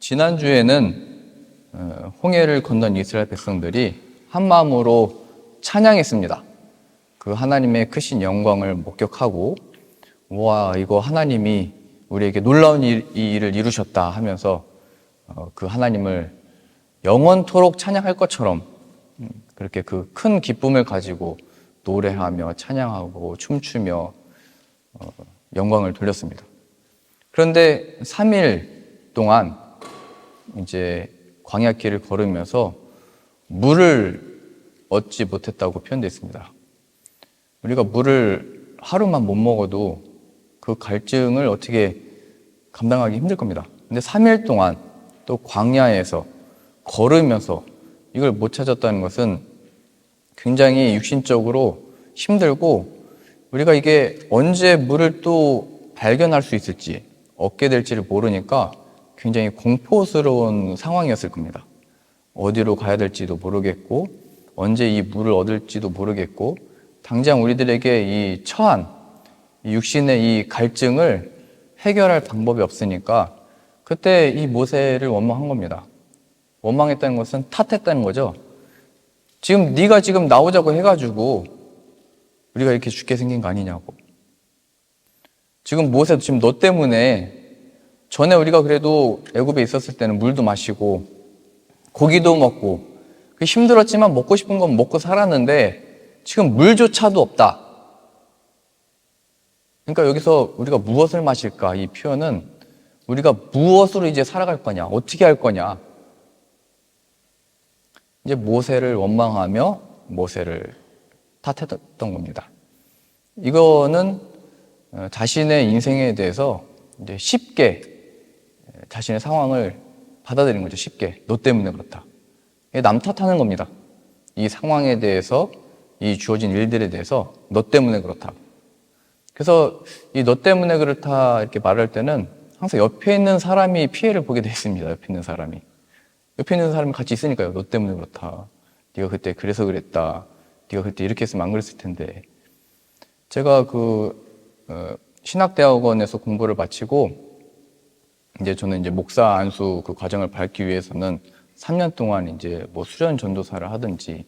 지난주에는 홍해를 건넌 이스라엘 백성들이 한 마음으로 찬양했습니다. 그 하나님의 크신 영광을 목격하고 와, 이거 하나님이 우리에게 놀라운 이 일을 이루셨다 하면서 그 하나님을 영원토록 찬양할 것처럼 그렇게 그 큰 기쁨을 가지고 노래하며 찬양하고 춤추며 영광을 돌렸습니다. 그런데 3일 동안 이제 광야길을 걸으면서 물을 얻지 못했다고 표현되어 있습니다. 우리가 물을 하루만 못 먹어도 그 갈증을 어떻게 감당하기 힘들 겁니다. 근데 3일 동안 또 광야에서 걸으면서 이걸 못 찾았다는 것은 굉장히 육신적으로 힘들고 우리가 이게 언제 물을 또 발견할 수 있을지 얻게 될지를 모르니까 굉장히 공포스러운 상황이었을 겁니다. 어디로 가야 될지도 모르겠고 언제 이 물을 얻을지도 모르겠고 당장 우리들에게 이 처한 이 육신의 이 갈증을 해결할 방법이 없으니까 그때 이 모세를 원망한 겁니다. 원망했다는 것은 탓했다는 거죠. 지금 네가 지금 나오자고 해가지고 우리가 이렇게 죽게 생긴 거 아니냐고. 지금 모세도 지금 너 때문에 전에 우리가 그래도 애굽에 있었을 때는 물도 마시고 고기도 먹고 힘들었지만 먹고 싶은 건 먹고 살았는데 지금 물조차도 없다. 그러니까 여기서 우리가 무엇을 마실까? 이 표현은 우리가 무엇으로 이제 살아갈 거냐? 어떻게 할 거냐? 이제 모세를 원망하며 모세를 탓했던 겁니다. 이거는 자신의 인생에 대해서 이제 쉽게 자신의 상황을 받아들인 거죠. 쉽게. 너 때문에 그렇다. 남 탓하는 겁니다. 이 상황에 대해서, 이 주어진 일들에 대해서 너 때문에 그렇다. 그래서 이 너 때문에 그렇다 이렇게 말할 때는 항상 옆에 있는 사람이 피해를 보게 되어 있습니다. 옆에 있는 사람이. 옆에 있는 사람이 같이 있으니까요. 너 때문에 그렇다. 네가 그때 그래서 그랬다. 네가 그때 이렇게 했으면 안 그랬을 텐데. 제가 신학대학원에서 공부를 마치고 이제 저는 이제 목사 안수 그 과정을 밟기 위해서는 3년 동안 이제 뭐 수련 전도사를 하든지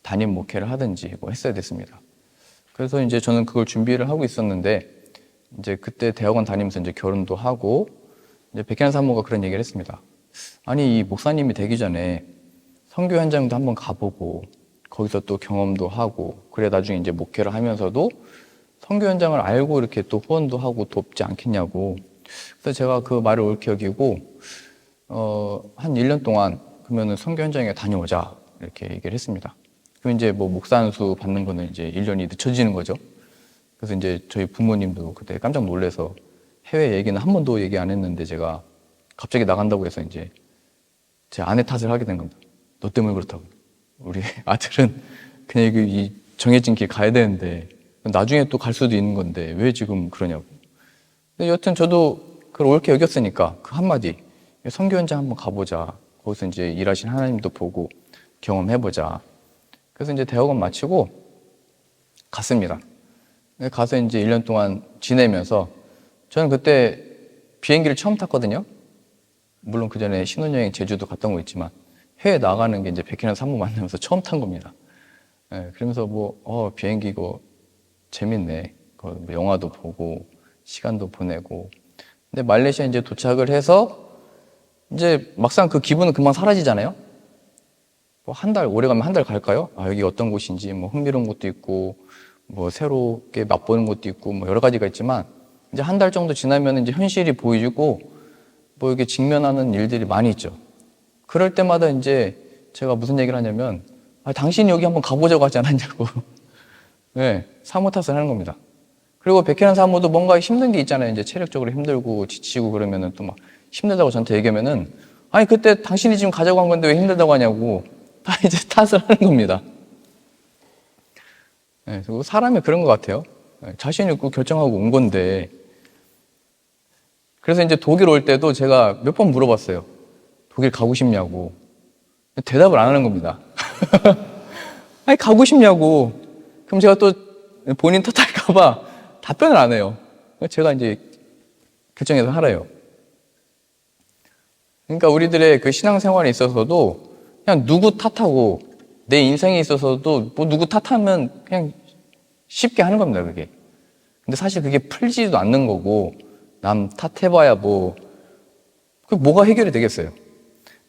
담임 목회를 하든지 뭐 했어야 됐습니다. 그래서 이제 저는 그걸 준비를 하고 있었는데 이제 그때 대학원 다니면서 이제 결혼도 하고 이제 백현 사모가 그런 얘기를 했습니다. 아니, 이 목사님이 되기 전에 선교 현장도 한번 가보고 거기서 또 경험도 하고 그래 나중에 이제 목회를 하면서도 선교 현장을 알고 이렇게 또 후원도 하고 돕지 않겠냐고. 그래서 제가 그 말을 옳게 여기고 한 1년 동안 그러면은 선교 현장에 다녀오자 이렇게 얘기를 했습니다. 그럼 이제 뭐 목사 안수 받는 거는 이제 1년이 늦춰지는 거죠. 그래서 이제 저희 부모님도 그때 깜짝 놀라서 해외 얘기는 한 번도 얘기 안 했는데 제가 갑자기 나간다고 해서 이제 제 아내 탓을 하게 된 겁니다. 너 때문에 그렇다고. 우리 아들은 그냥 이 정해진 길 가야 되는데 나중에 또 갈 수도 있는 건데 왜 지금 그러냐고. 근데 여튼 저도 그걸 옳게 여겼으니까 그 한마디 선교 현장 한번 가보자. 거기서 이제 일하신 하나님도 보고 경험해보자. 그래서 이제 대학원 마치고 갔습니다. 가서 이제 1년 동안 지내면서 저는 그때 비행기를 처음 탔거든요. 물론 그 전에 신혼여행 제주도 갔던 거 있지만 해외 나가는 게 이제 백희란 사모 만나면서 처음 탄 겁니다. 그러면서 비행기 이거 재밌네. 뭐 영화도 보고 시간도 보내고. 근데 말레이시아 이제 도착을 해서 이제 막상 그 기분은 금방 사라지잖아요. 뭐 한 달, 오래 가면 한 달 갈까요? 여기 어떤 곳인지 뭐 흥미로운 곳도 있고 뭐 새롭게 맛보는 곳도 있고 뭐 여러 가지가 있지만 이제 한 달 정도 지나면 이제 현실이 보이고 뭐 이게 직면하는 일들이 많이 있죠. 그럴 때마다 이제 제가 무슨 얘기를 하냐면 당신이 여기 한번 가보자고 하지 않았냐고. 네, 사모 탓을 하는 겁니다. 그리고 백혜란 사모도 뭔가 힘든 게 있잖아요. 이제 체력적으로 힘들고 지치고 그러면은 또 막 힘들다고 저한테 얘기하면은 아니 그때 당신이 지금 가자고 한 건데 왜 힘들다고 하냐고 다 이제 탓을 하는 겁니다. 네, 그리고 사람이 그런 것 같아요. 자신 있고 결정하고 온 건데. 그래서 이제 독일 올 때도 제가 몇 번 물어봤어요. 독일 가고 싶냐고. 대답을 안 하는 겁니다. 아니, 가고 싶냐고. 그럼 제가 또 본인 탓할까봐 답변을 안 해요. 제가 이제 결정해서 하래요. 그러니까 우리들의 그 신앙생활에 있어서도 그냥 누구 탓하고 내 인생에 있어서도 뭐 누구 탓하면 그냥 쉽게 하는 겁니다, 그게. 근데 사실 그게 풀지도 않는 거고 남 탓해봐야 그 뭐가 해결이 되겠어요.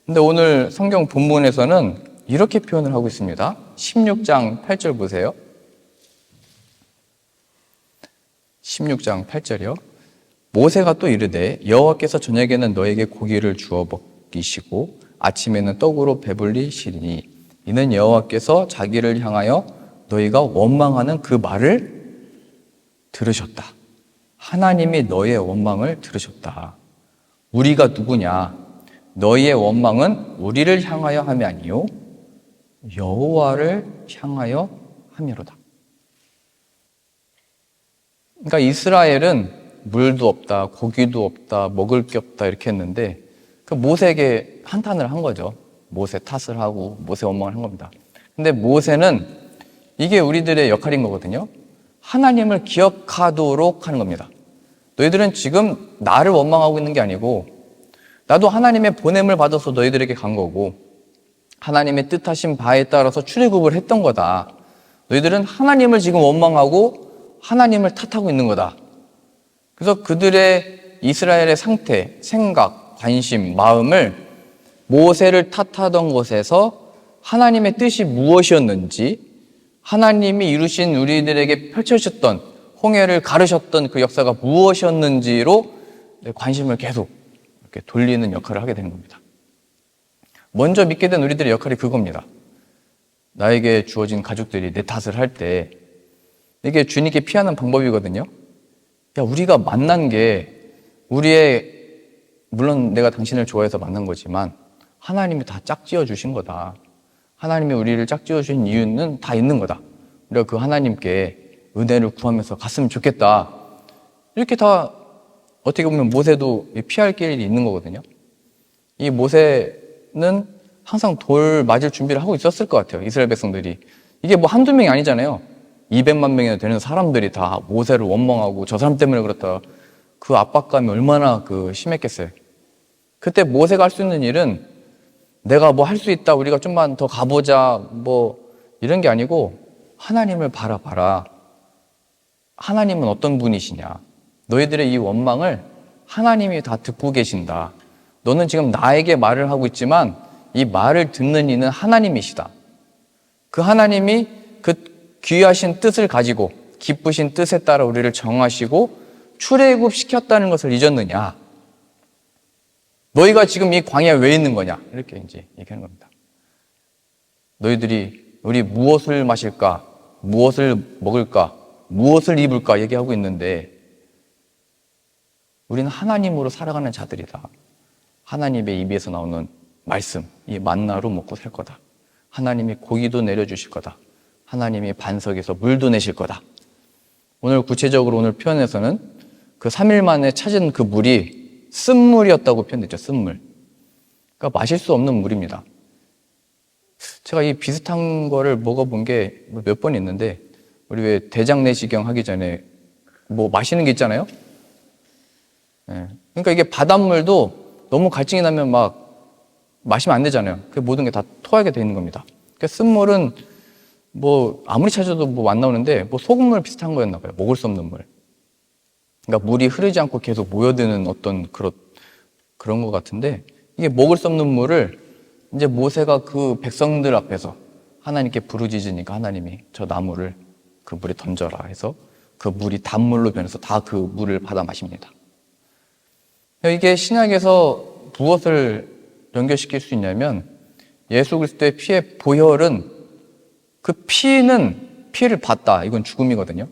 근데 오늘 성경 본문에서는 이렇게 표현을 하고 있습니다. 16장 8절 보세요. 16장 8절이요. 모세가 또 이르되 여호와께서 저녁에는 너에게 고기를 주어 먹이시고 아침에는 떡으로 배불리시리니 이는 여호와께서 자기를 향하여 너희가 원망하는 그 말을 들으셨다. 하나님이 너의 원망을 들으셨다. 우리가 누구냐? 너희의 원망은 우리를 향하여 함이 아니요 여호와를 향하여 함이로다. 그러니까 이스라엘은 물도 없다, 고기도 없다, 먹을 게 없다 이렇게 했는데 그 모세에게 한탄을 한 거죠. 모세 탓을 하고 모세 원망을 한 겁니다. 근데 모세는 이게 우리들의 역할인 거거든요. 하나님을 기억하도록 하는 겁니다. 너희들은 지금 나를 원망하고 있는 게 아니고 나도 하나님의 보냄을 받아서 너희들에게 간 거고 하나님의 뜻하신 바에 따라서 출애굽을 했던 거다. 너희들은 하나님을 지금 원망하고 하나님을 탓하고 있는 거다. 그래서 그들의 이스라엘의 상태, 생각, 관심, 마음을 모세를 탓하던 것에서 하나님의 뜻이 무엇이었는지 하나님이 이루신 우리들에게 펼쳐졌던 홍해를 가르셨던 그 역사가 무엇이었는지로 관심을 계속 이렇게 돌리는 역할을 하게 되는 겁니다. 먼저 믿게 된 우리들의 역할이 그겁니다. 나에게 주어진 가족들이 내 탓을 할 때 이게 주님께 피하는 방법이거든요. 야, 우리가 만난 게 물론 내가 당신을 좋아해서 만난 거지만 하나님이 다 짝지어 주신 거다. 하나님이 우리를 짝지어 주신 이유는 다 있는 거다. 우리가 그 하나님께 은혜를 구하면서 갔으면 좋겠다. 이렇게 다 어떻게 보면 모세도 피할 길이 있는 거거든요. 이 모세는 항상 돌 맞을 준비를 하고 있었을 것 같아요. 이스라엘 백성들이. 이게 뭐 한두 명이 아니잖아요. 200만 명이나 되는 사람들이 다 모세를 원망하고 저 사람 때문에 그렇다. 그 압박감이 얼마나 심했겠어요. 그때 모세가 할 수 있는 일은 내가 뭐 할 수 있다. 우리가 좀만 더 가보자. 이런 게 아니고 하나님을 바라봐라. 하나님은 어떤 분이시냐. 너희들의 이 원망을 하나님이 다 듣고 계신다. 너는 지금 나에게 말을 하고 있지만 이 말을 듣는 이는 하나님이시다. 그 하나님이 그 귀하신 뜻을 가지고 기쁘신 뜻에 따라 우리를 정하시고 출애굽 시켰다는 것을 잊었느냐? 너희가 지금 이 광야에 왜 있는 거냐? 이렇게 이제 얘기하는 겁니다. 너희들이 우리 무엇을 마실까? 무엇을 먹을까? 무엇을 입을까? 얘기하고 있는데 우리는 하나님으로 살아가는 자들이다. 하나님의 입에서 나오는 말씀, 이 만나로 먹고 살 거다. 하나님이 고기도 내려주실 거다. 하나님이 반석에서 물도 내실 거다. 오늘 구체적으로 오늘 표현에서는 그 3일 만에 찾은 그 물이 쓴물이었다고 표현됐죠. 쓴물. 그러니까 마실 수 없는 물입니다. 제가 이 비슷한 거를 먹어본 게 몇 번 있는데 우리 왜 대장내시경 하기 전에 마시는 게 있잖아요. 그러니까 이게 바닷물도 너무 갈증이 나면 마시면 안 되잖아요. 그 모든 게 다 토하게 돼 있는 겁니다. 그러니까 쓴물은 아무리 찾아도 안 나오는데 소금물 비슷한 거였나 봐요. 먹을 수 없는 물. 그러니까 물이 흐르지 않고 계속 모여드는 어떤 그런 것 같은데 이게 먹을 수 없는 물을 이제 모세가 그 백성들 앞에서 하나님께 부르짖으니까 하나님이 저 나무를 그 물에 던져라 해서 그 물이 단물로 변해서 다 그 물을 받아 마십니다. 이게 신약에서 무엇을 연결시킬 수 있냐면 예수 그리스도의 피의 보혈은 그 피를 봤다. 이건 죽음이거든요.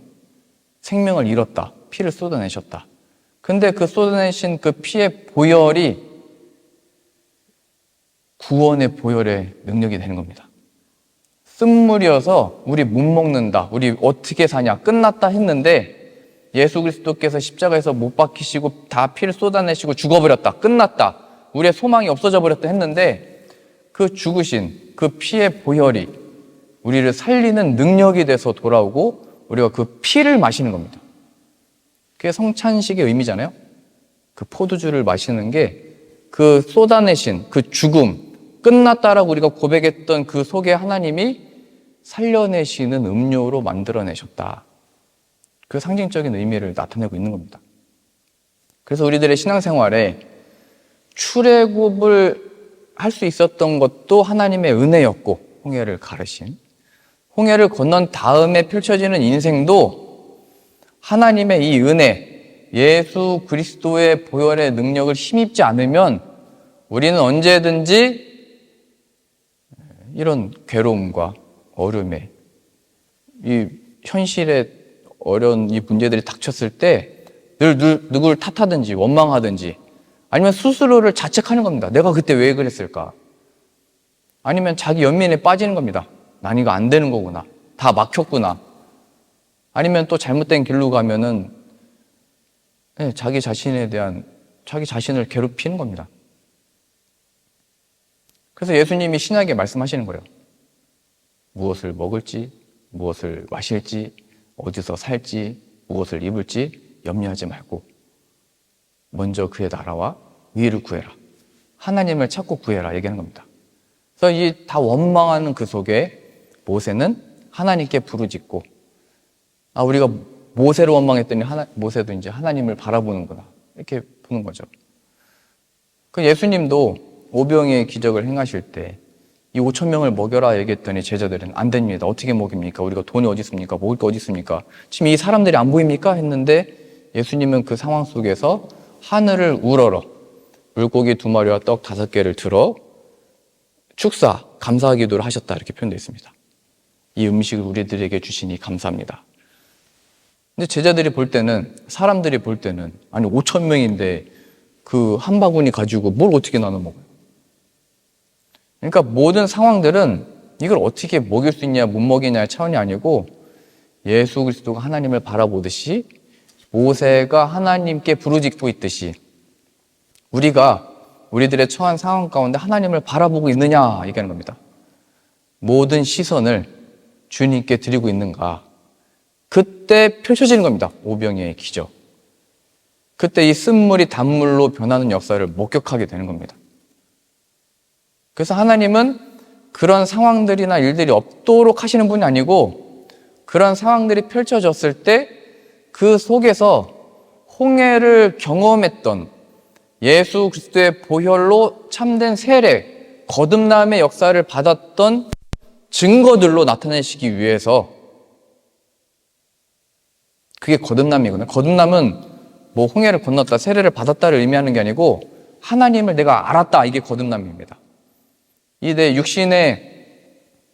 생명을 잃었다. 피를 쏟아내셨다. 근데 그 쏟아내신 그 피의 보혈이 구원의 보혈의 능력이 되는 겁니다. 쓴물이어서 우리 못 먹는다. 우리 어떻게 사냐. 끝났다 했는데 예수 그리스도께서 십자가에서 못 박히시고 다 피를 쏟아내시고 죽어버렸다. 끝났다. 우리의 소망이 없어져 버렸다 했는데 그 죽으신 그 피의 보혈이 우리를 살리는 능력이 돼서 돌아오고 우리가 그 피를 마시는 겁니다. 그게 성찬식의 의미잖아요. 그 포도주를 마시는 게 그 쏟아내신 그 죽음, 끝났다라고 우리가 고백했던 그 속에 하나님이 살려내시는 음료로 만들어내셨다. 그 상징적인 의미를 나타내고 있는 겁니다. 그래서 우리들의 신앙생활에 출애굽을 할 수 있었던 것도 하나님의 은혜였고, 홍해를 가르신, 홍해를 건넌 다음에 펼쳐지는 인생도 하나님의 이 은혜, 예수 그리스도의 보혈의 능력을 힘입지 않으면 우리는 언제든지 이런 괴로움과 어려움에, 이 현실의 어려운 이 문제들이 닥쳤을 때 늘 누구를 탓하든지 원망하든지 아니면 스스로를 자책하는 겁니다. 내가 그때 왜 그랬을까? 아니면 자기 연민에 빠지는 겁니다. 난 이거 안 되는 거구나. 다 막혔구나. 아니면 또 잘못된 길로 가면은 자기 자신을 괴롭히는 겁니다. 그래서 예수님이 신약에 말씀하시는 거예요. 무엇을 먹을지, 무엇을 마실지, 어디서 살지, 무엇을 입을지 염려하지 말고 먼저 그의 나라와 의를 구해라. 하나님을 찾고 구해라 얘기하는 겁니다. 그래서 이 다 원망하는 그 속에 모세는 하나님께 부르짖고, 우리가 모세를 원망했더니 모세도 이제 하나님을 바라보는구나 이렇게 보는 거죠. 그 예수님도 오병이의 기적을 행하실 때 이 5천 명을 먹여라 얘기했더니 제자들은 안 됩니다. 어떻게 먹입니까? 우리가 돈이 어디 있습니까? 먹을 게 어디 있습니까? 지금 이 사람들이 안 보입니까? 했는데 예수님은 그 상황 속에서 하늘을 우러러 물고기 2마리와 떡 5개를 들어 축사, 감사 기도를 하셨다 이렇게 표현되어 있습니다. 이 음식을 우리들에게 주시니 감사합니다. 근데 제자들이 볼 때는, 사람들이 볼 때는 아니 5천 명인데 그 한 바구니 가지고 뭘 어떻게 나눠 먹어요? 그러니까 모든 상황들은 이걸 어떻게 먹일 수 있냐 못 먹이냐의 차원이 아니고 예수 그리스도가 하나님을 바라보듯이 모세가 하나님께 부르짖고 있듯이 우리가 우리들의 처한 상황 가운데 하나님을 바라보고 있느냐 얘기하는 겁니다. 모든 시선을 주님께 드리고 있는가. 그때 펼쳐지는 겁니다. 오병이의 기적. 그때 이 쓴물이 단물로 변하는 역사를 목격하게 되는 겁니다. 그래서 하나님은 그런 상황들이나 일들이 없도록 하시는 분이 아니고 그런 상황들이 펼쳐졌을 때 그 속에서 홍해를 경험했던 예수 그리스도의 보혈로 참된 세례, 거듭남의 역사를 받았던 증거들로 나타내시기 위해서, 그게 거듭남이거든요. 거듭남은 뭐 홍해를 건넜다, 세례를 받았다를 의미하는 게 아니고 하나님을 내가 알았다, 이게 거듭남입니다. 이 내 육신의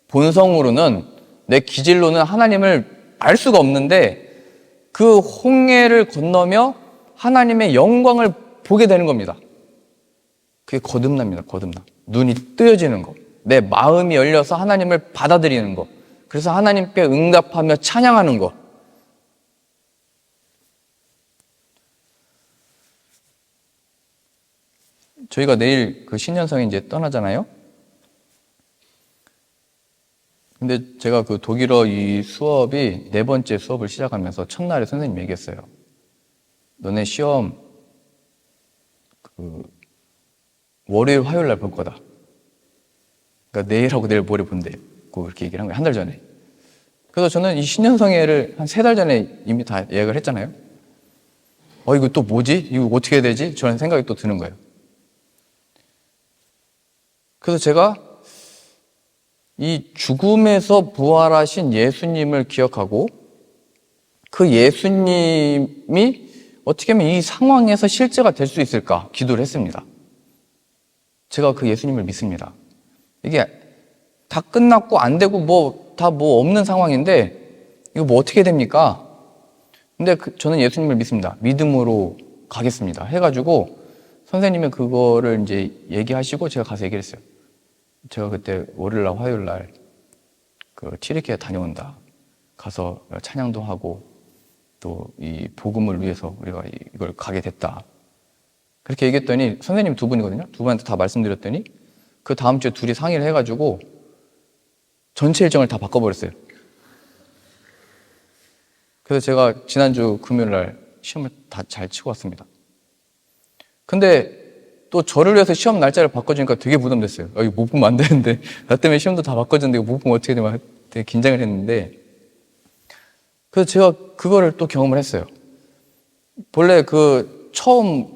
본성으로는, 내 기질로는 하나님을 알 수가 없는데 그 홍해를 건너며 하나님의 영광을 보게 되는 겁니다. 그게 거듭남입니다. 거듭남. 눈이 뜨여지는 거. 내 마음이 열려서 하나님을 받아들이는 거. 그래서 하나님께 응답하며 찬양하는 거. 저희가 내일 그 신년성에 이제 떠나잖아요. 근데 제가 그 독일어 이 수업이 4번째 수업을 시작하면서 첫날에 선생님이 얘기했어요. 너네 시험 월요일, 화요일 날 볼 거다. 그러니까 내일하고 내일 모레 본대요. 이렇게 얘기를 한 거예요. 한 달 전에. 그래서 저는 이 신년성회를 한 3달 전에 이미 다 예약을 했잖아요. 이거 또 뭐지? 이거 어떻게 해야 되지? 저는 생각이 또 드는 거예요. 그래서 제가 이 죽음에서 부활하신 예수님을 기억하고 그 예수님이 어떻게 하면 이 상황에서 실제가 될 수 있을까 기도를 했습니다. 제가 그 예수님을 믿습니다. 이게 다 끝났고 안 되고 다 없는 상황인데 이거 뭐 어떻게 됩니까? 근데 저는 예수님을 믿습니다. 믿음으로 가겠습니다. 해가지고 선생님이 그거를 이제 얘기하시고 제가 가서 얘기를 했어요. 제가 그때 월요일날 화요일날 그 튀르키예 다녀온다. 가서 찬양도 하고 또 이 복음을 위해서 우리가 이걸 가게 됐다. 그렇게 얘기했더니 선생님 2분이거든요. 2분한테 다 말씀드렸더니 그 다음 주에 둘이 상의를 해가지고 전체 일정을 다 바꿔버렸어요. 그래서 제가 지난주 금요일날 시험을 다 잘 치고 왔습니다. 근데 또 저를 위해서 시험 날짜를 바꿔주니까 되게 부담됐어요. 이거 못 보면 안 되는데, 나 때문에 시험도 다 바꿔줬는데 이거 못 보면 어떻게 되나 되게 긴장을 했는데, 그래서 제가 그거를 또 경험을 했어요. 본래 그 처음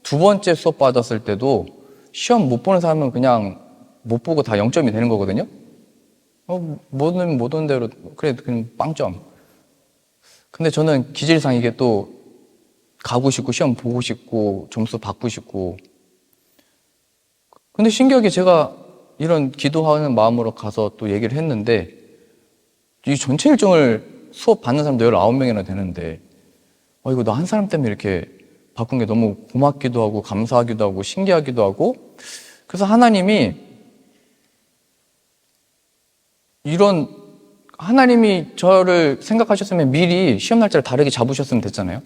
두 번째 수업 받았을 때도 시험 못 보는 사람은 그냥 못 보고 다 0점이 되는 거거든요. 못 오는 대로 그래 그냥 빵점. 근데 저는 기질상 이게 또 가고 싶고 시험 보고 싶고 점수 받고 싶고. 근데 신기하게 제가 이런 기도하는 마음으로 가서 또 얘기를 했는데 이 전체 일정을 수업 받는 사람도 19명이나 되는데 이거 나 한 사람 때문에 이렇게 바꾼 게 너무 고맙기도 하고 감사하기도 하고 신기하기도 하고. 그래서 하나님이 저를 생각하셨으면 미리 시험 날짜를 다르게 잡으셨으면 됐잖아요.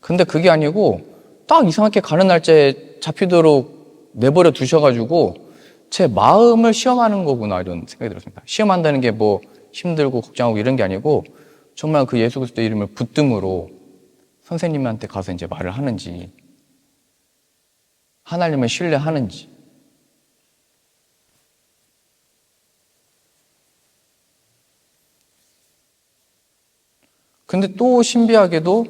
근데 그게 아니고 딱 이상하게 가는 날짜에 잡히도록 내버려 두셔가지고 제 마음을 시험하는 거구나 이런 생각이 들었습니다. 시험한다는 게 뭐 힘들고 걱정하고 이런 게 아니고 정말 그 예수 그리스도 이름을 붙듦으로 선생님한테 가서 이제 말을 하는지 하나님을 신뢰하는지. 근데 또 신비하게도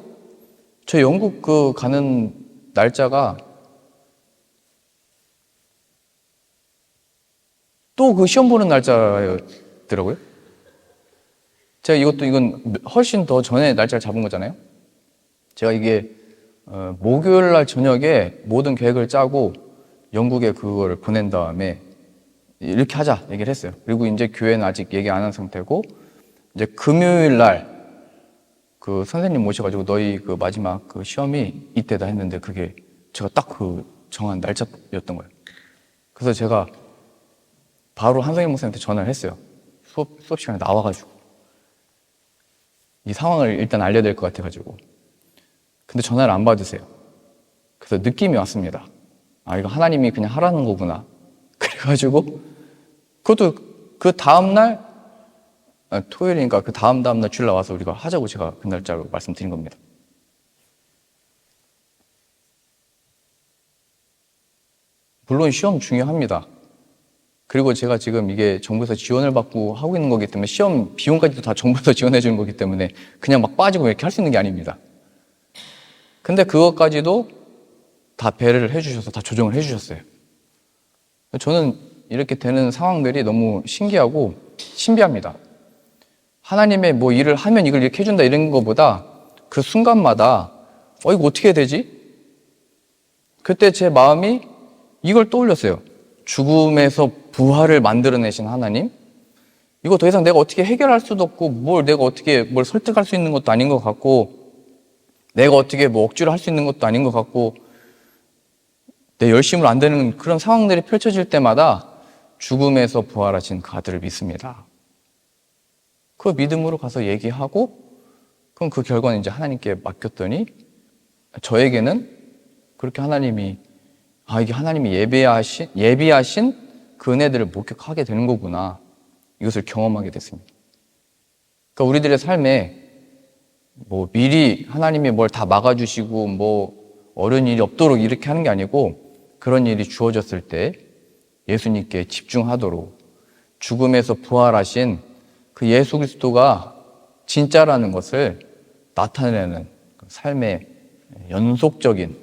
저 영국 가는 날짜가 또 그 시험 보는 날짜였더라고요. 제가 이건 훨씬 더 전에 날짜를 잡은 거잖아요. 제가 이게 목요일 날 저녁에 모든 계획을 짜고 영국에 그거를 보낸 다음에 이렇게 하자 얘기를 했어요. 그리고 이제 교회는 아직 얘기 안 한 상태고 이제 금요일 날 그 선생님 모셔가지고 너희 그 마지막 그 시험이 이때다 했는데 그게 제가 딱 그 정한 날짜였던 거예요. 그래서 제가 바로 한성인 목사님한테 전화를 했어요. 수업 시간에 나와가지고 이 상황을 일단 알려야 될 것 같아가지고. 근데 전화를 안 받으세요. 그래서 느낌이 왔습니다. 이거 하나님이 그냥 하라는 거구나. 그래가지고 그것도 그 다음날 토요일이니까 그 다음날 주일 나와서 우리가 하자고 제가 그 날짜로 말씀드린 겁니다. 물론 시험 중요합니다. 그리고 제가 지금 이게 정부에서 지원을 받고 하고 있는 거기 때문에 시험 비용까지도 다 정부에서 지원해 주는 거기 때문에 그냥 막 빠지고 이렇게 할 수 있는 게 아닙니다. 근데 그것까지도 다 배려를 해주셔서 다 조정을 해주셨어요. 저는 이렇게 되는 상황들이 너무 신기하고 신비합니다. 하나님의 뭐 일을 하면 이걸 이렇게 해준다 이런 것보다 그 순간마다 이거 어떻게 해야 되지? 그때 제 마음이 이걸 떠올렸어요. 죽음에서 부활을 만들어내신 하나님? 이거 더 이상 내가 어떻게 해결할 수도 없고 내가 어떻게 뭘 설득할 수 있는 것도 아닌 것 같고 내가 어떻게 뭐 억지로 할 수 있는 것도 아닌 것 같고 내 열심으로 안 되는 그런 상황들이 펼쳐질 때마다 죽음에서 부활하신 그 아들을 믿습니다. 그 믿음으로 가서 얘기하고 그럼 그 결과는 이제 하나님께 맡겼더니 저에게는 그렇게 하나님이 이게 하나님이 예비하신 그 은혜들을 목격하게 되는 거구나. 이것을 경험하게 됐습니다. 그러니까 우리들의 삶에 뭐 미리 하나님이 뭘 다 막아주시고 뭐 어려운 일이 없도록 이렇게 하는 게 아니고 그런 일이 주어졌을 때 예수님께 집중하도록 죽음에서 부활하신 그 예수 그리스도가 진짜라는 것을 나타내는 삶의 연속적인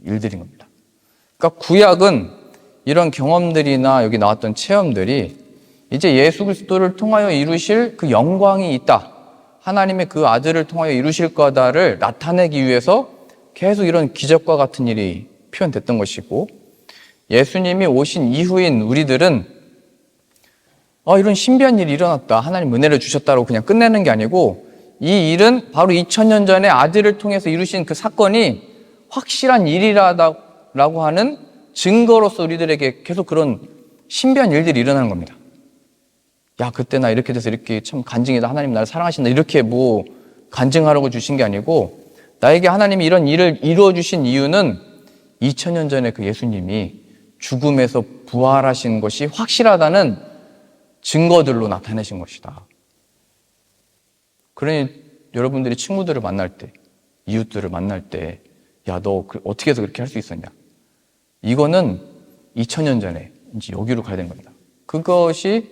일들인 겁니다. 그러니까 구약은 이런 경험들이나 여기 나왔던 체험들이 이제 예수 그리스도를 통하여 이루실 그 영광이 있다. 하나님의 그 아들을 통하여 이루실 거다를 나타내기 위해서 계속 이런 기적과 같은 일이 표현됐던 것이고 예수님이 오신 이후인 우리들은 이런 신비한 일이 일어났다. 하나님 은혜를 주셨다고 그냥 끝내는 게 아니고 이 일은 바로 2000년 전에 아들을 통해서 이루신 그 사건이 확실한 일이라고 하는 증거로서 우리들에게 계속 그런 신비한 일들이 일어나는 겁니다. 그때 나 이렇게 돼서 이렇게 참 간증이다. 하나님 나를 사랑하신다. 이렇게 뭐 간증하라고 주신 게 아니고 나에게 하나님이 이런 일을 이루어 주신 이유는 2000년 전에 그 예수님이 죽음에서 부활하신 것이 확실하다는 증거들로 나타내신 것이다. 그러니 여러분들이 친구들을 만날 때, 이웃들을 만날 때 너 어떻게 해서 그렇게 할 수 있었냐? 이거는 2000년 전에 이제 여기로 가야 되는 겁니다. 그것이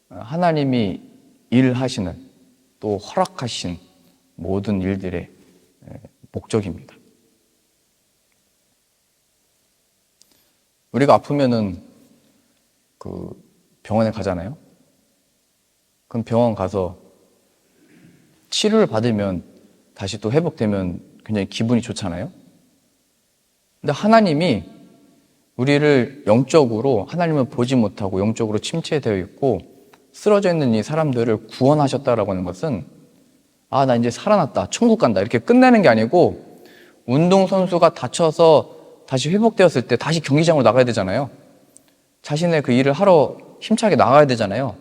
하나님이 일하시는 또 허락하신 모든 일들의 목적입니다. 우리가 아프면은 그 병원에 가잖아요. 그럼 병원 가서 치료를 받으면 다시 또 회복되면 굉장히 기분이 좋잖아요. 근데 하나님이 우리를 영적으로 하나님을 보지 못하고 영적으로 침체되어 있고 쓰러져 있는 이 사람들을 구원하셨다라고 하는 것은 아, 나 이제 살아났다, 천국 간다 이렇게 끝내는 게 아니고 운동선수가 다쳐서 다시 회복되었을 때 다시 경기장으로 나가야 되잖아요. 자신의 그 일을 하러 힘차게 나가야 되잖아요.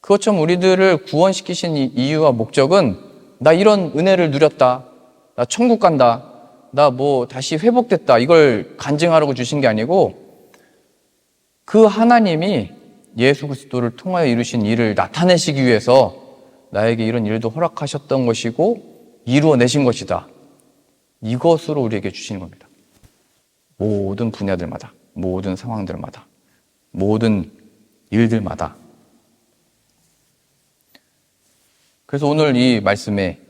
그것처럼 우리들을 구원시키신 이유와 목적은 나 이런 은혜를 누렸다, 나 천국 간다, 나 뭐 다시 회복됐다 이걸 간증하라고 주신 게 아니고 그 하나님이 예수 그리스도를 통하여 이루신 일을 나타내시기 위해서 나에게 이런 일도 허락하셨던 것이고 이루어내신 것이다. 이것으로 우리에게 주시는 겁니다. 모든 분야들마다, 모든 상황들마다, 모든 일들마다. 그래서 오늘 이 말씀에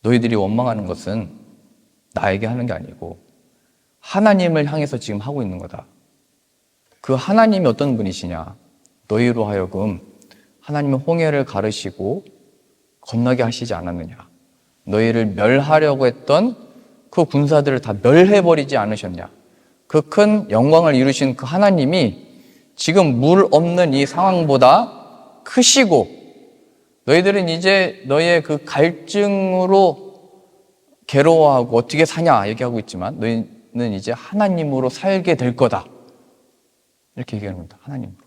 너희들이 원망하는 것은 나에게 하는 게 아니고 하나님을 향해서 지금 하고 있는 거다. 그 하나님이 어떤 분이시냐? 너희로 하여금 하나님의 홍해를 가르시고 건너게 하시지 않았느냐? 너희를 멸하려고 했던 그 군사들을 다 멸해버리지 않으셨냐? 그 큰 영광을 이루신 그 하나님이 지금 물 없는 이 상황보다 크시고 너희들은 이제 너희의 그 갈증으로 괴로워하고 어떻게 사냐 얘기하고 있지만 너희는 이제 하나님으로 살게 될 거다. 이렇게 얘기하는 겁니다. 하나님으로.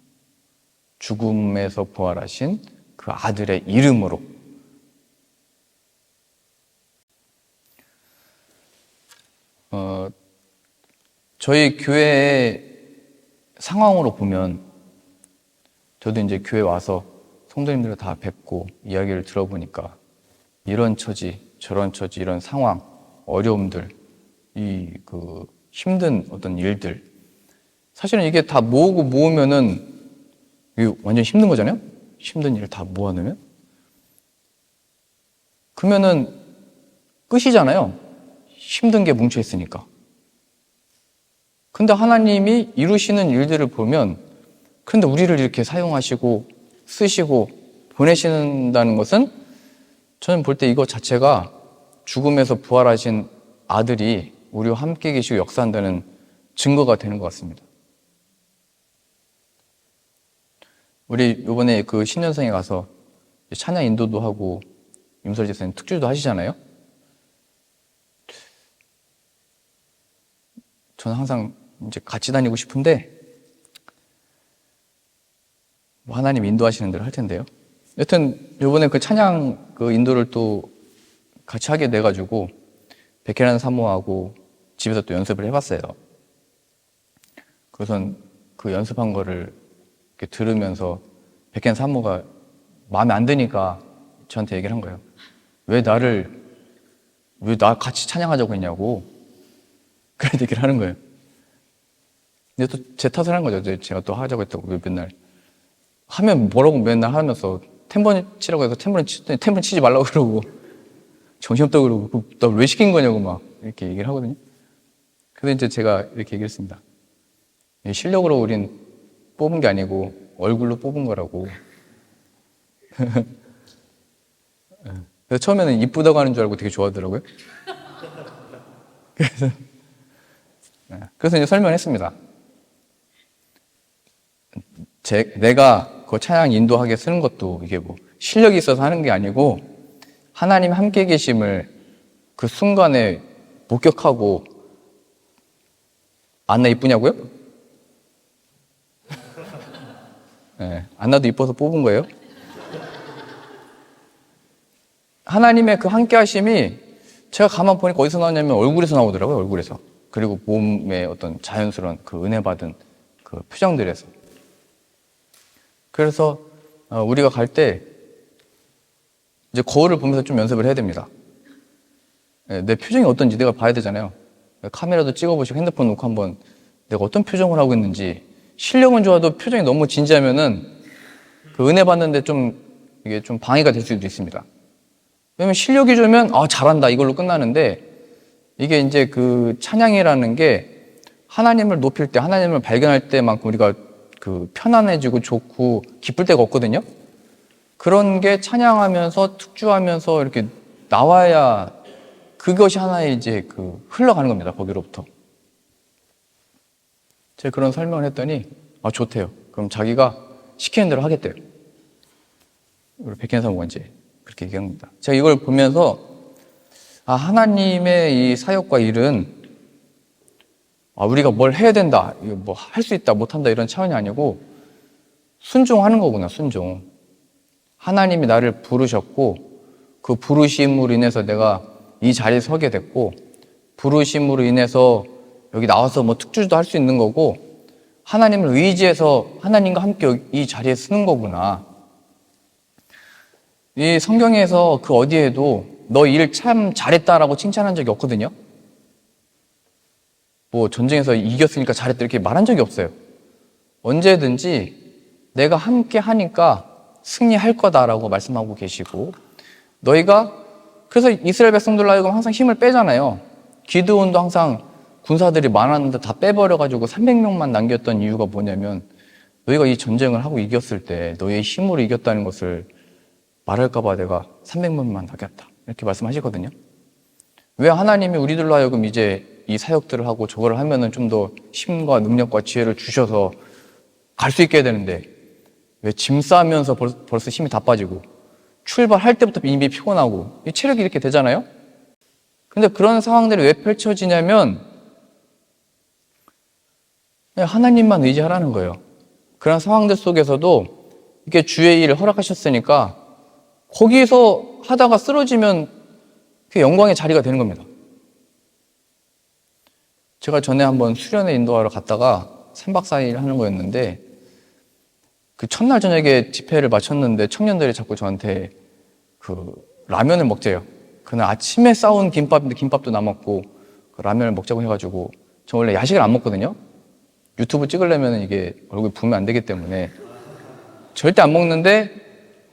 죽음에서 부활하신 그 아들의 이름으로. 저희 교회의 상황으로 보면 저도 이제 교회 와서 성도님들을 다 뵙고 이야기를 들어보니까 이런 처지, 저런 처지, 이런 상황, 어려움들, 이 그 힘든 어떤 일들, 사실은 이게 다 모으면은 이게 완전 힘든 거잖아요. 힘든 일을 다 모아놓으면 그러면은 끝이잖아요. 힘든 게 뭉쳐 있으니까. 근데 하나님이 이루시는 일들을 보면 그런데 우리를 이렇게 사용하시고 쓰시고 보내신다는 것은 저는 볼 때 이거 자체가 죽음에서 부활하신 아들이 우리와 함께 계시고 역사한다는 증거가 되는 것 같습니다. 우리 이번에 그 신년성에 가서 찬양 인도도 하고 윤설 집사님 특주도 하시잖아요. 저는 항상 이제 같이 다니고 싶은데 뭐 하나님 인도하시는 대로 할 텐데요. 여튼 이번에 그 찬양 그 인도를 또 같이 하게 돼가지고 백혜란 사모하고 집에서 또 연습을 해봤어요. 그래서 그 연습한 거를 이렇게 들으면서 백혜란 사모가 마음에 안 드니까 저한테 얘기를 한 거예요. 왜 나 같이 찬양하자고 했냐고. 그런 얘기를 하는 거예요. 근데 또 제 탓을 한 거죠. 제가 또 하자고 했다고 맨날. 하면 뭐라고 맨날 하면서 템버린 치라고 해서 템버린 치지 말라고 그러고 정신없다고 그러고 나 왜 시킨 거냐고 막 이렇게 얘기를 하거든요. 그래서 이제 제가 이렇게 얘기했습니다. 실력으로 우린 뽑은 게 아니고 얼굴로 뽑은 거라고. 그래서 처음에는 이쁘다고 하는 줄 알고 되게 좋아하더라고요. 그래서 이제 설명했습니다. 내가 그 찬양 인도하게 쓰는 것도 이게 뭐 실력이 있어서 하는 게 아니고 하나님 함께 계심을 그 순간에 목격하고 안나 이쁘냐고요? 네, 안나도 이뻐서 뽑은 거예요. 하나님의 그 함께 하심이 제가 가만 보니까 어디서 나오냐면 얼굴에서 나오더라고요. 얼굴에서. 그리고 몸의 어떤 자연스러운 그 은혜 받은 그 표정들에서. 그래서 우리가 갈 때 이제 거울을 보면서 좀 연습을 해야 됩니다. 내 표정이 어떤지 내가 봐야 되잖아요. 카메라도 찍어보시고 핸드폰 놓고 한번 내가 어떤 표정을 하고 있는지, 실력은 좋아도 표정이 너무 진지하면은 그 은혜 받는데 좀 이게 좀 방해가 될 수도 있습니다. 왜냐면 실력이 좋으면 잘한다 이걸로 끝나는데, 이게 이제 그 찬양이라는 게 하나님을 높일 때, 하나님을 발견할 때만큼 우리가 그 편안해지고 좋고 기쁠 때가 없거든요. 그런 게 찬양하면서 특주하면서 이렇게 나와야 그것이 하나의 이제 그 흘러가는 겁니다. 거기로부터. 제가 그런 설명을 했더니 좋대요. 그럼 자기가 시키는 대로 하겠대요. 우리 백현 사모가 이제 그렇게 얘기합니다. 제가 이걸 보면서 하나님의 이 사역과 일은 우리가 뭘 해야 된다, 뭐 할 수 있다, 못한다 이런 차원이 아니고 순종하는 거구나. 순종. 하나님이 나를 부르셨고 그 부르심으로 인해서 내가 이 자리에 서게 됐고, 부르심으로 인해서 여기 나와서 뭐 특주도 할 수 있는 거고, 하나님을 의지해서 하나님과 함께 이 자리에 서는 거구나. 이 성경에서 그 어디에도 너 일 참 잘했다라고 칭찬한 적이 없거든요. 뭐 전쟁에서 이겼으니까 잘했다 이렇게 말한 적이 없어요. 언제든지 내가 함께 하니까 승리할 거다라고 말씀하고 계시고, 너희가 그래서 이스라엘 백성들로 하여금 항상 힘을 빼잖아요. 기드온도 항상 군사들이 많았는데 다 빼버려가지고 300명만 남겼던 이유가 뭐냐면, 너희가 이 전쟁을 하고 이겼을 때 너희의 힘으로 이겼다는 것을 말할까봐 내가 300명만 남겼다 이렇게 말씀하시거든요. 왜 하나님이 우리들로 하여금 이제 이 사역들을 하고 저거를 하면은 좀 더 힘과 능력과 지혜를 주셔서 갈 수 있게 해야 되는데, 왜 짐 싸면서 벌써 힘이 다 빠지고 출발할 때부터 이미 피곤하고 체력이 이렇게 되잖아요. 근데 그런 상황들이 왜 펼쳐지냐면 하나님만 의지하라는 거예요. 그런 상황들 속에서도 이렇게 주의 일을 허락하셨으니까 거기에서 하다가 쓰러지면 그게 영광의 자리가 되는 겁니다. 제가 전에 한번 수련회 인도하러 갔다가 3박 4일 하는 거였는데, 그 첫날 저녁에 집회를 마쳤는데 청년들이 자꾸 저한테 그 라면을 먹재요. 그날 아침에 싸운 김밥인데 김밥도 남았고 그 라면을 먹자고 해가지고, 저 원래 야식을 안 먹거든요. 유튜브 찍으려면 이게 얼굴 부으면 안 되기 때문에 절대 안 먹는데,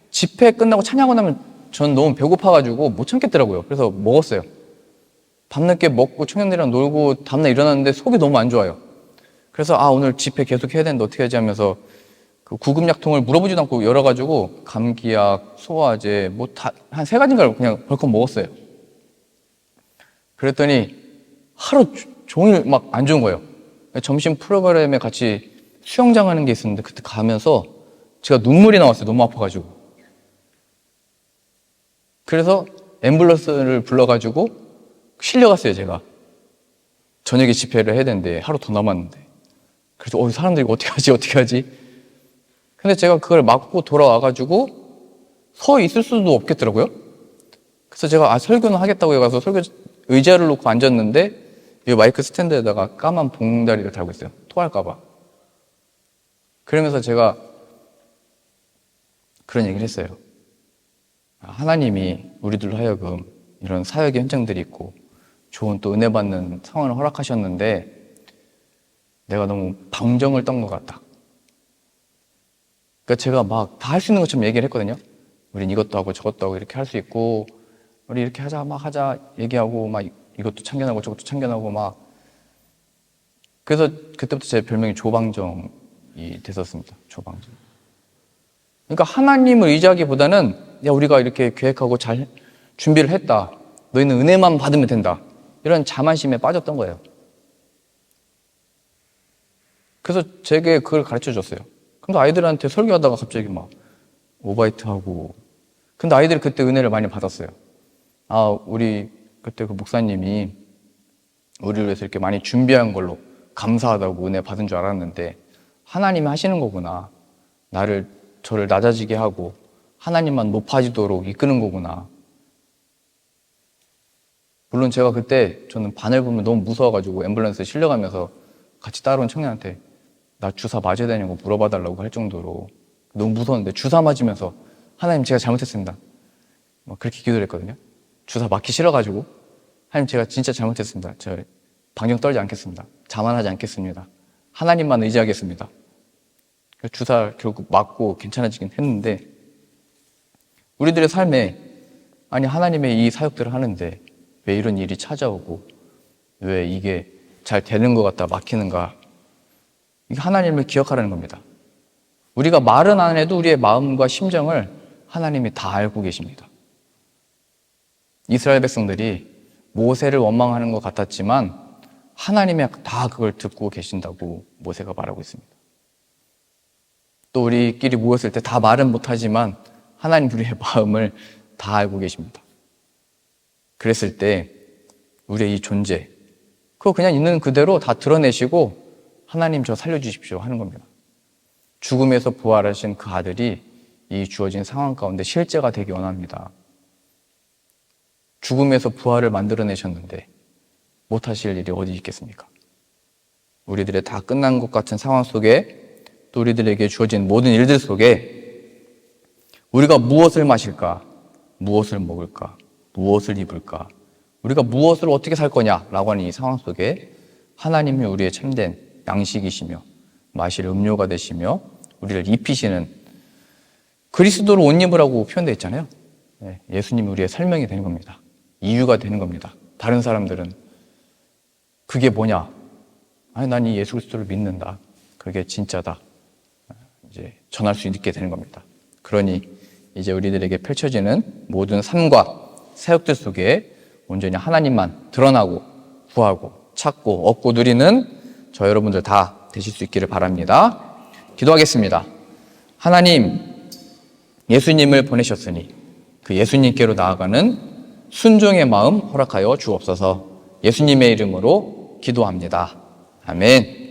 집회 끝나고 찬양하고 나면 전 너무 배고파가지고 못 참겠더라고요. 그래서 먹었어요. 밤늦게 먹고 청년들이랑 놀고 다음날 일어났는데 속이 너무 안 좋아요. 그래서 오늘 집회 계속 해야 되는데 어떻게 하지 하면서 그 구급약통을 물어보지도 않고 열어가지고 감기약, 소화제 뭐 다 한 3가지인가를 그냥 벌컥 먹었어요. 그랬더니 하루 종일 막 안 좋은 거예요. 점심 프로그램에 같이 수영장 하는 게 있었는데 그때 가면서 제가 눈물이 나왔어요. 너무 아파가지고. 그래서 앰뷸런스를 불러가지고 실려갔어요. 제가 저녁에 집회를 해야 되는데 하루 더 남았는데, 그래서 사람들이 어떻게 하지? 근데 제가 그걸 맞고 돌아와가지고 서 있을 수도 없겠더라고요. 그래서 제가 설교는 하겠다고 해가서 설교 의자를 놓고 앉았는데, 이 마이크 스탠드에다가 까만 봉다리를 달고 있어요. 토할까봐. 그러면서 제가 그런 얘기를 했어요. 하나님이 우리들로 하여금 이런 사역의 현장들이 있고 좋은 또 은혜 받는 상황을 허락하셨는데, 내가 너무 방정을 떤 것 같다. 그러니까 제가 막 다 할 수 있는 것처럼 얘기를 했거든요. 우린 이것도 하고 저것도 하고 이렇게 할 수 있고, 우리 이렇게 하자 막 하자 얘기하고 막 이것도 참견하고 저것도 참견하고 막. 그래서 그때부터 제 별명이 조방정이 됐었습니다. 조방정. 그러니까 하나님을 의지하기보다는 우리가 이렇게 계획하고 잘 준비를 했다, 너희는 은혜만 받으면 된다, 이런 자만심에 빠졌던 거예요. 그래서 제게 그걸 가르쳐 줬어요. 근데 아이들한테 설교하다가 갑자기 막 오바이트하고. 근데 아이들이 그때 은혜를 많이 받았어요. 우리 그때 그 목사님이 우리를 위해서 이렇게 많이 준비한 걸로 감사하다고 은혜 받은 줄 알았는데, 하나님이 하시는 거구나. 저를 낮아지게 하고 하나님만 높아지도록 이끄는 거구나. 물론 제가 그때 저는 바늘 보면 너무 무서워가지고 앰뷸런스에 실려가면서 같이 따라온 청년한테 나 주사 맞아야 되냐고 물어봐 달라고 할 정도로 너무 무서웠는데, 주사 맞으면서 하나님 제가 잘못했습니다 막 그렇게 기도를 했거든요. 주사 맞기 싫어가지고, 하나님 제가 진짜 잘못했습니다. 방정 떨지 않겠습니다. 자만하지 않겠습니다. 하나님만 의지하겠습니다. 주사 결국 맞고 괜찮아지긴 했는데, 우리들의 삶에 아니 하나님의 이 사역들을 하는데 왜 이런 일이 찾아오고 왜 이게 잘 되는 것 같다 막히는가, 이게 하나님을 기억하라는 겁니다. 우리가 말은 안 해도 우리의 마음과 심정을 하나님이 다 알고 계십니다. 이스라엘 백성들이 모세를 원망하는 것 같았지만 하나님이 다 그걸 듣고 계신다고 모세가 말하고 있습니다. 또 우리끼리 모였을 때 다 말은 못하지만 하나님 우리의 마음을 다 알고 계십니다. 그랬을 때 우리의 이 존재, 그거 그냥 있는 그대로 다 드러내시고 하나님 저 살려주십시오 하는 겁니다. 죽음에서 부활하신 그 아들이 이 주어진 상황 가운데 실제가 되기 원합니다. 죽음에서 부활을 만들어내셨는데 못하실 일이 어디 있겠습니까? 우리들의 다 끝난 것 같은 상황 속에, 또 우리들에게 주어진 모든 일들 속에 우리가 무엇을 마실까, 무엇을 먹을까, 무엇을 입을까, 우리가 무엇을 어떻게 살 거냐라고 하는 이 상황 속에 하나님이 우리의 참된 양식이시며 마실 음료가 되시며 우리를 입히시는, 그리스도로 옷 입으라고 표현되어 있잖아요. 예수님이 우리의 설명이 되는 겁니다. 이유가 되는 겁니다. 다른 사람들은 그게 뭐냐? 아니, 난 이 예수 그리스도를 믿는다. 그게 진짜다. 이제 전할 수 있게 되는 겁니다. 그러니 이제 우리들에게 펼쳐지는 모든 삶과 사역들 속에 온전히 하나님만 드러나고 구하고 찾고 얻고 누리는 저 여러분들 다 되실 수 있기를 바랍니다. 기도하겠습니다. 하나님, 예수님을 보내셨으니 그 예수님께로 나아가는 순종의 마음 허락하여 주옵소서. 예수님의 이름으로 기도합니다. 아멘.